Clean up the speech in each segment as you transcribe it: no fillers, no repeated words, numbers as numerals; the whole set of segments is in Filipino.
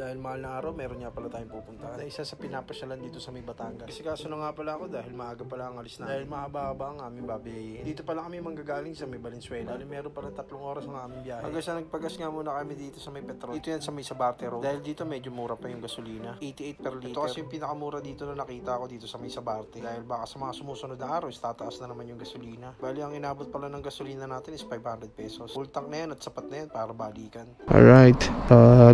Dahil mahal na araw, meron nga pala tayong pupuntahan. Isa sa pinapasyalan dito sa may Batangas. Kasi kaso na nga pala ako dahil maaga pala ang alis na. Dahil mahaba-haba ang aming babiyahin. Dito pala kami manggagaling sa may Valenzuela. Dahil meron pala 3 oras ang aming biyahe. Hanggang sa nagpagas nga muna kami dito sa may petrol. Dito yan sa may Sabate Road. Dahil dito medyo mura pa yung gasolina. 88 per liter. Ito kasi yung pinakamura dito na nakita ko dito sa may Sabate. Dahil baka sa mga sumusunod na araw, tataas na naman yung gasolina. Bali, ang inabot pala ng gasolina natin is 500 pesos. Full tank na yan at sapat na yan para balikan. Alright,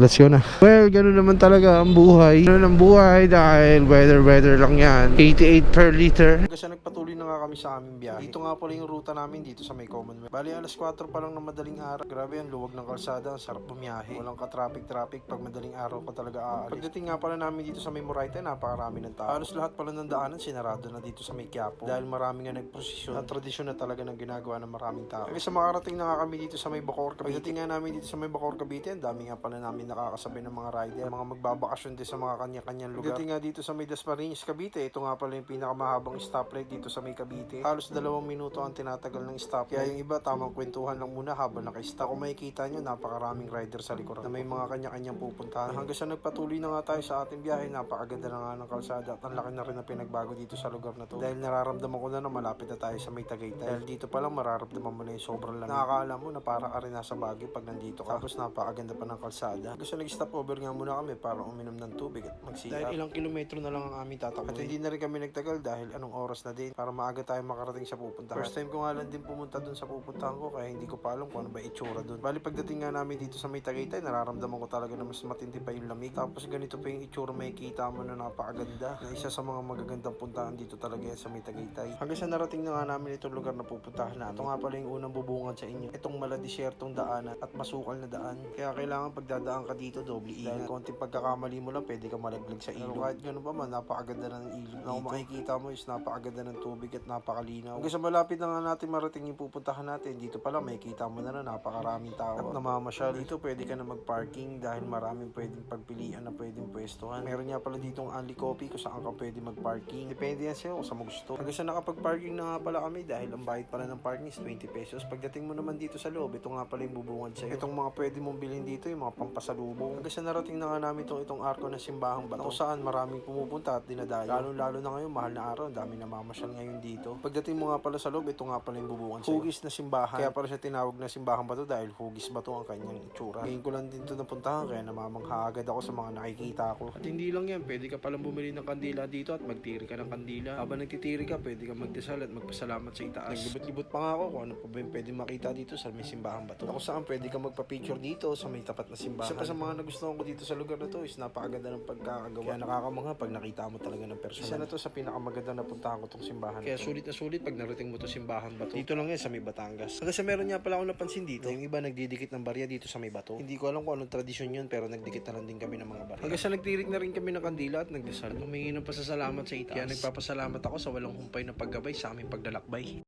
let's go na. Well, ganun naman talaga ang buhay. Ganun ang buhay dahil weather lang yan. 88 per liter. Kasi nagpatuloy na nga kami sa aming biyahe. Dito nga pala yung ruta namin dito sa may Commonwealth. Bali, alas 4 pa lang ng madaling araw. Grabe yan, luwag ng kalsada. Ang sarap bumiyahe. Walang ka-traffic pag madaling araw ka talaga aalis. Pagdating nga pala namin dito sa may Moraita, napakarami ng tao. Halos lahat pala ng daanan sinarado na dito sa may Quiapo. Dahil marami nga nagprosesyon. Ang tradisyon na talaga ng ginagawa ng maraming tao. Kasi makarating na nga kami dito sa may Bacoor, Cavite. Pagdating nga namin dito sa may Bacoor, Cavite, ang dami nga pala namin nakakasabay ng mga rider. Mga magbabakasyon din sa mga kanya-kanyang lugar. Pagdating nga dito sa may Dasmariñas, Cavite, ito nga pala yung pinakamahabang stoplight dito sa may Cavite. Halos 2 minuto ang tinatagal ng stop. Kaya yung iba, tamang kwentuhan lang muna habang naka-stop. Kung makikita nyo, napakaraming rider sa likuran na may mga kanya-kanyang pupuntahan. Hanggang sa nagpatuloy na nga tayo sa ating biyahe, napakaganda na nga ng kalsada at ang laki na rin na pinagbago dito sa lugar na to. Dahil nararamdaman ko na malapit na tayo sa may Tagaytay. Dahil dito pa lang mararamdaman mo na yung sobrang lamig. Nakakaala mo na para ka rin nasa Baguio pag nandito ka. Tapos napakaganda pa ng kalsada. Gusto nag-stop over nga muna kami para uminom ng tubig at magsikap. Dahil ilang kilometro na lang ang aming tatakbo. At hindi na rin kami nagtagal dahil anong oras na din para maaga tayo makarating sa pupuntahan. First time ko nga lang din pumunta dun sa pupuntahan ko kaya hindi ko pa alam kung ano ba itsura dun. Bali pagdating nga namin dito sa may Tagaytay, nararamdaman ko talaga na mas matindi pa yung lamig. Tapos ganito pa yung itsura, makikita mo na napakaganda. Na isa sa mga magagandang puntahan dito talaga yan sa may Tagaytay. Hanggang sa narating na nga namin itong lugar na pupuntahan natin. Ito nga pala yung unang bubungan sa inyo. Itong maladisyertong daanan at masukal na daan. Kaya kailangan pagdadaan ka dito, doble ingat. Dahil konting pagkakamali mo lang, pwede ka malaglag sa ilog. Pero kahit ganun pa man, napakaganda ng ilog dito. Kung makikita mo is napakaganda ng tubig at napakalinaw. Hanggang sa malapit na nga natin marating yung pupuntahan natin, dito pala makikita mo na napakaraming tao at namamasyal. Dito pwede ka na mag-parking dahil maraming pwedeng pagpilian na pwedeng pwestuhan. Meron nga pala ditong Only Coffee kung saan ka pwede mag-parking. Depende yan sa'yo kung saan mo gusto. Hanggang sa nakapag-parking na nga pala kami dahil ang bayad pala ng parking is 20 pesos. Pagdating mo naman dito sa loob, ito nga pala yung bubungad sa'yo. Itong mga pwede mong bilhin dito, yung mga pampasalubong. Hanggang sa narating na nga namin itong arko ng Simbahang Bato kung saan maraming pumupunta at dinadayo. Lalo na ngayon, mahal na araw, ang dami na mamamasyal ngayon dito. Pagdating mo nga pala sa loob, ito nga pala yung bubungan sa'yo. Hugis na simbahan. Kaya pala siya tinawag na Simbahang Bato dahil hugis bato ang kanyang itsura. Ngayon ko lang din ito napuntahan kaya namamangha agad ako sa mga nakikita ko. At hindi lang yan, pwede ka palang bumili ng kandila dito at magtiri ka ng kandila. Habang nagtitiri ka, pwede ka magdasal at magpasalamat sa itaas. Naglibot-libot pa nga ako kung ano pa ba yung pwede makita dito sa may Simbahang Bato. Ako saan pwede ka magpa-picture dito sa may tapat na simbahan. Isa pa sa mga nagustuhan ko dito sa lugar na to is napakaganda ng pagkakagawa. Kaya nakakamangha pag nakita mo talaga ng personal. Isa na to sa pinakamaganda na puntahan ko tong simbahan. Kaya sulit na sulit pag narating mo to Simbahan Bato. Dito lang yan sa may Batangas. Kasi meron nga pala akong napansin dito. Yung iba nagdidikit ng barya dito sa may bato. Hindi ko alam kung anong tradisyon yun pero nagdikit na lang din kami ng mga barya. Hanggang sa nagtirik na rin kami ng kandila at nagdasal. Humingi ng pasasalamat sa itaas. Kaya nagpapasalamat ako sa walang humpay na paggabay sa aming paglalakbay.